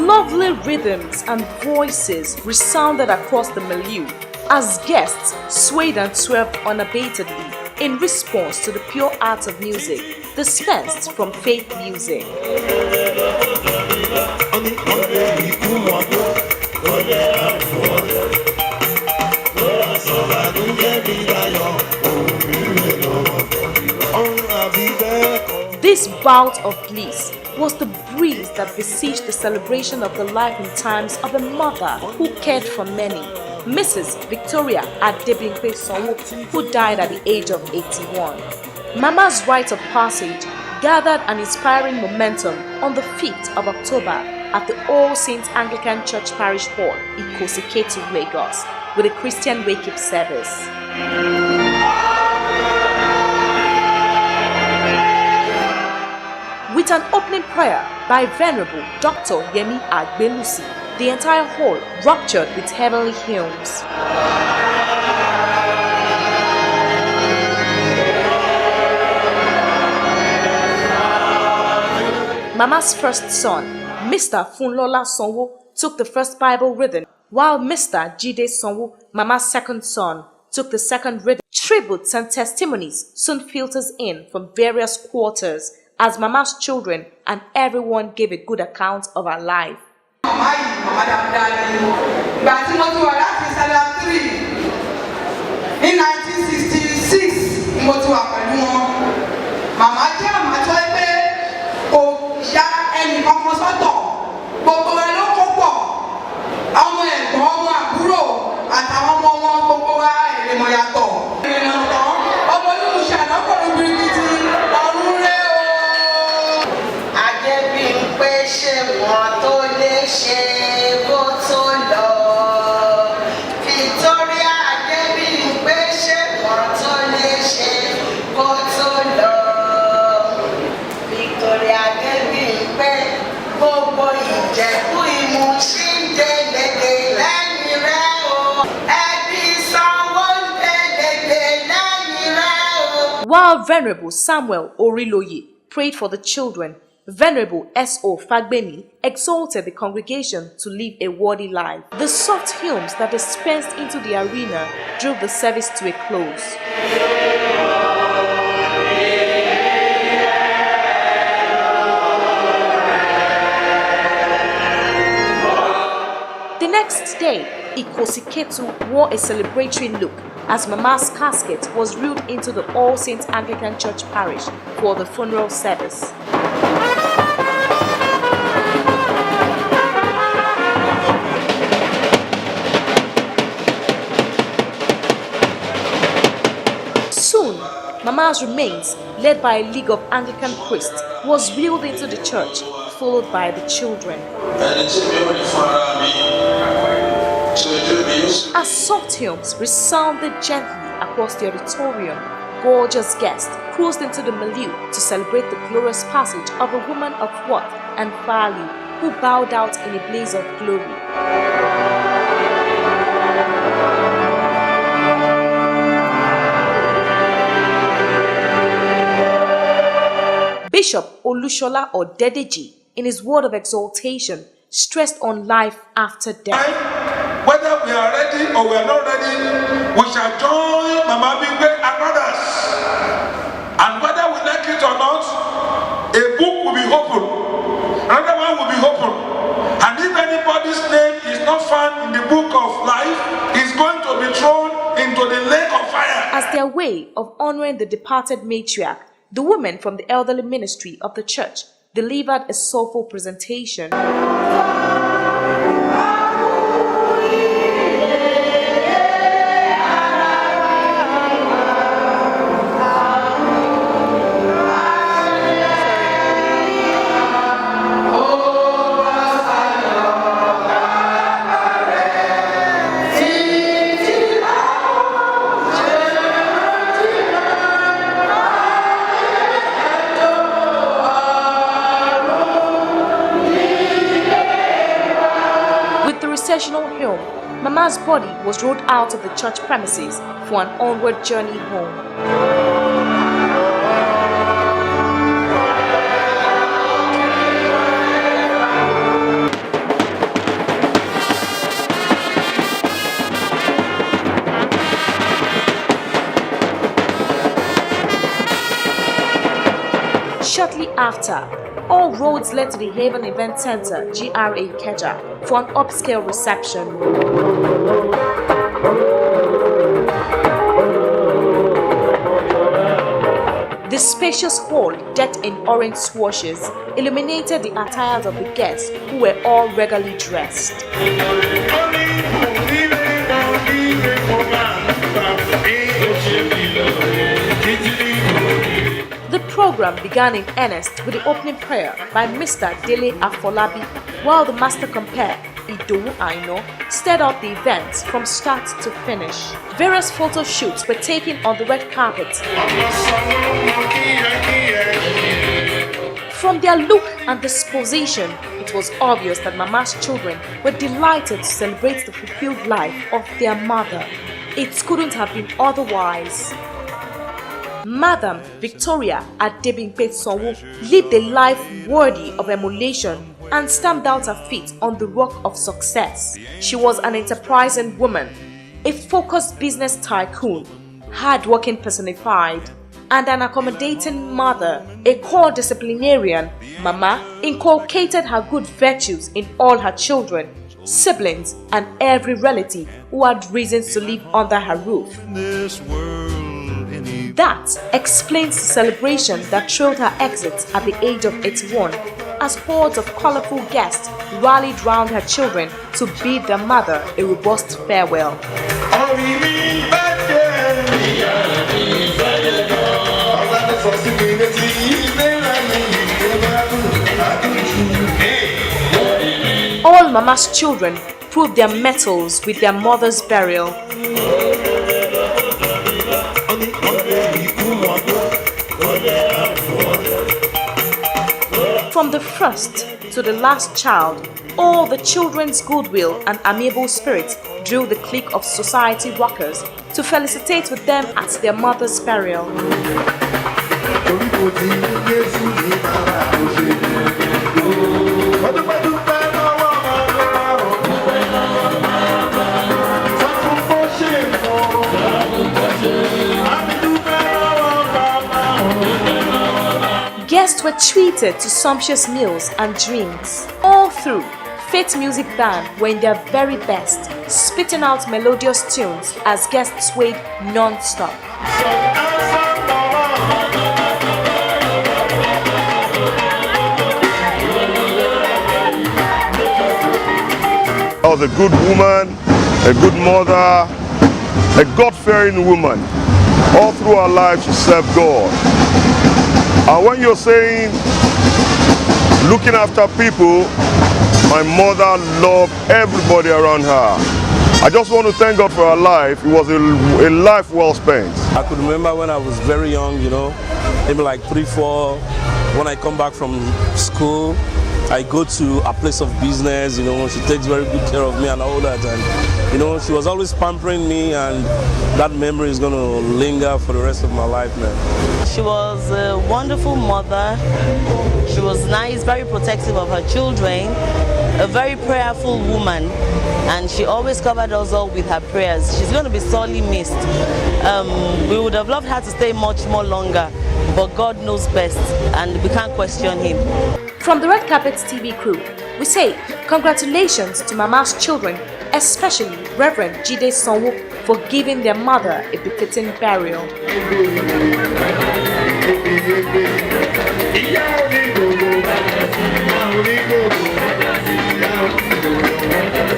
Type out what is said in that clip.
Lovely rhythms and voices resounded across the milieu as guests swayed and swerved unabatedly in response to the pure art of music dispensed from faith music. This bout of bliss was the breeze that besieged the celebration of the life and times of a mother who cared for many, Mrs. Victoria Sanwo, who died at the age of 81. Mama's rite of passage gathered an inspiring momentum on the 5th of October at the All Saints Anglican Church Parish Hall, Quintessential, Lagos, with a Christian wake-up service. With an opening prayer by Venerable Dr. Yemi Agbelusi, the entire hall ruptured with heavenly hymns. Mama's first son, Mr. Funlola Sanwo, took the first Bible rhythm, while Mr. Jide Sanwo, Mama's second son, took the second rhythm. Tributes and testimonies soon filters in from various quarters as Mama's children and everyone gave a good account of her life. In 1966, Mama While Venerable Samuel Oriloye prayed for the children, Venerable S.O. Fagbemi exhorted the congregation to live a worthy life. The soft hymns that dispensed into the arena drove the service to a close. The next day, Ikosiketu wore a celebratory look as Mama's casket was wheeled into the All Saints Anglican Church Parish for the funeral service. Soon, Mama's remains, led by a league of Anglican priests, was wheeled into the church, followed by the children. As soft hymns resounded gently across the auditorium, gorgeous guests cruised into the milieu to celebrate the glorious passage of a woman of worth and value who bowed out in a blaze of glory. Bishop Olushola Odedeji, in his word of exaltation, stressed on life after death. Whether we are ready or we are not ready, we shall join Mama Bigwe and others. And whether we like it or not, a book will be opened, another one will be opened. And if anybody's name is not found in the book of life, he's going to be thrown into the lake of fire. As their way of honoring the departed matriarch, the women from the elderly ministry of the church delivered a soulful presentation. recessional home, Mama's body was rolled out of the church premises for an onward journey home. Shortly after, all roads led to the Haven Event Center, GRA Ikeja, for an upscale reception. The spacious hall, decked in orange swashes, illuminated the attires of the guests, who were all regally dressed. The program began in earnest with the opening prayer by Mr. Dele Afolabi, while the master compere, Idowu Aino, stirred up the events from start to finish. Various photo shoots were taken on the red carpet. From their look and disposition, it was obvious that Mama's children were delighted to celebrate the fulfilled life of their mother. It couldn't have been otherwise. Madam Victoria Sanwo lived a life worthy of emulation and stamped out her feet on the rock of success. She was an enterprising woman, a focused business tycoon, hard-working personified, and an accommodating mother. A core disciplinarian, Mama inculcated her good virtues in all her children, siblings, and every relative who had reasons to live under her roof. That explains the celebration that trailed her exit at the age of 81, as hordes of colorful guests rallied round her children to bid their mother a robust farewell. All Mama's children proved their mettle with their mother's burial. From the first to the last child, all the children's goodwill and amiable spirit drew the clique of society rockers to felicitate with them at their mother's burial. Guests were treated to sumptuous meals and drinks. All through, Faith Music Band were in their very best, spitting out melodious tunes as guests swayed non-stop. I was a good woman, a good mother, a God-fearing woman. All through her life, she served God. And when you're saying looking after people, my mother loved everybody around her. I just want to thank God for her life. It was a life well spent. I could remember when I was very young, maybe like 3, 4, when I come back from school, I go to a place of business, she takes very good care of me and all that. And, she was always pampering me, and that memory is going to linger for the rest of my life, man. She was a wonderful mother. She was nice, very protective of her children, a very prayerful woman, and she always covered us all with her prayers. She's going to be sorely missed. We would have loved her to stay much more longer, but God knows best, and we can't question him. From the Red Carpet TV crew, we say congratulations to Mama's children, especially Reverend Jide Sanwo, for giving their mother a befitting burial.